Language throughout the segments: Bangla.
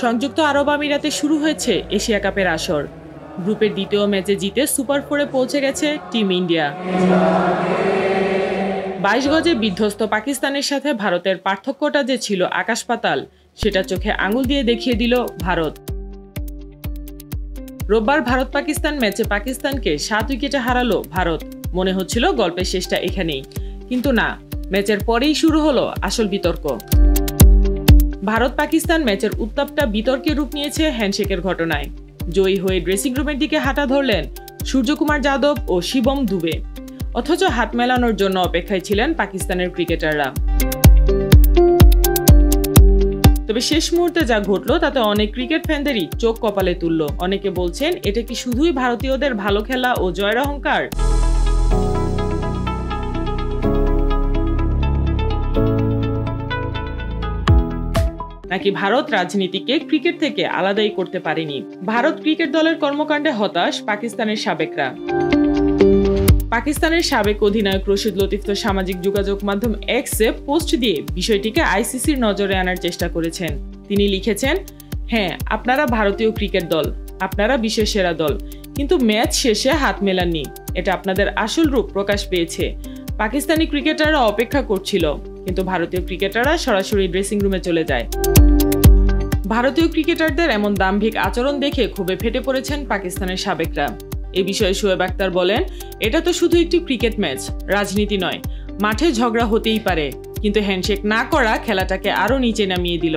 সংযুক্ত আরব আমিরাতে শুরু হয়েছে এশিয়া কাপের আসর। গ্রুপের দ্বিতীয় ম্যাচে জিতে সুপার 4-এ পৌঁছে গেছে টিম ইন্ডিয়া। 22 গজে বিধ্বস্ত পাকিস্তানের সাথে ভারতের পার্থক্যটা যে ছিল আকাশ পাতাল, সেটা চোখে আঙুল দিয়ে দেখিয়ে দিল ভারত। রোববার ভারত পাকিস্তান ম্যাচে পাকিস্তানকে 7 উইকেটে হারালো ভারত। মনে হচ্ছিল গল্পের শেষটা এখানেই, কিন্তু না, ম্যাচের পরেই শুরু হলো আসল বিতর্ক। ভারত পাকিস্তান ম্যাচের উত্তাপটা বিতর্কের রূপ নিয়েছে হ্যান্ডশেকের ঘটনায়। জয়ী হয়ে ড্রেসিং রুমের দিকে হাঁটা ধরলেন সূর্যকুমার যাদব ও শিবম দুবে, অথচ হাত মেলানোর জন্য অপেক্ষায় ছিলেন পাকিস্তানের ক্রিকেটাররা। তবে শেষ মুহূর্তে যা ঘটলো তাতে অনেক ক্রিকেট ফ্যানদেরই চোখ কপালে তুলল। অনেকে বলছেন এটা কি শুধুই ভারতীয়দের ভালো খেলা ও জয়ের অহংকার, নাকি ভারত রাজনীতিকে ক্রিকেট থেকে আলাদাই করতে পারেনি। ভারত ক্রিকেট দলের কর্মকাণ্ডে হতাশ পাকিস্তানের সাবেকরা। পাকিস্তানের সাবেক অধিনায়ক রশিদ লতিফ তো সামাজিক যোগাযোগ মাধ্যম এক্সে পোস্ট দিয়ে বিষয়টিকে আইসিসির নজরে আনার চেষ্টা করেছেন। তিনি লিখেছেন, হ্যাঁ, আপনারা ভারতীয় ক্রিকেট দল, আপনারা বিশ্বের সেরা দল, কিন্তু ম্যাচ শেষে হাত মেলাননি। এটা আপনাদের আসল রূপ প্রকাশ পেয়েছে। পাকিস্তানি ক্রিকেটাররা অপেক্ষা করছিল, কিন্তু ভারতীয় ক্রিকেটাররা সরাসরি ড্রেসিং রুমে চলে যায়। ভারতীয় ক্রিকেটারদের এমন দাম্ভিক আচরণ দেখে ক্ষোভে ফেটে পড়েছেন পাকিস্তানের সাবেকরা। এ বিষয়ে শোয়েব আখতার বলেন, এটা তো শুধু একটি ক্রিকেট ম্যাচ, রাজনীতি নয়। মাঠে ঝগড়া হতেই পারে, কিন্তু হ্যান্ডশেক না করা খেলাটাকে আরও নিচে নামিয়ে দিল।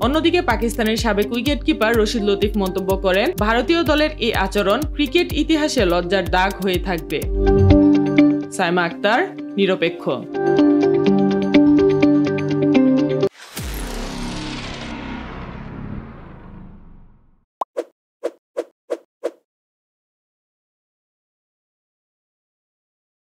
অন্যদিকে পাকিস্তানের সাবেক উইকেট কিপার রশিদ লতিফ মন্তব্য করেন, ভারতীয় দলের এই আচরণ ক্রিকেট ইতিহাসে লজ্জার দাগ হয়ে থাকবে। সাইমা আক্তার, নিরপেক্ষ।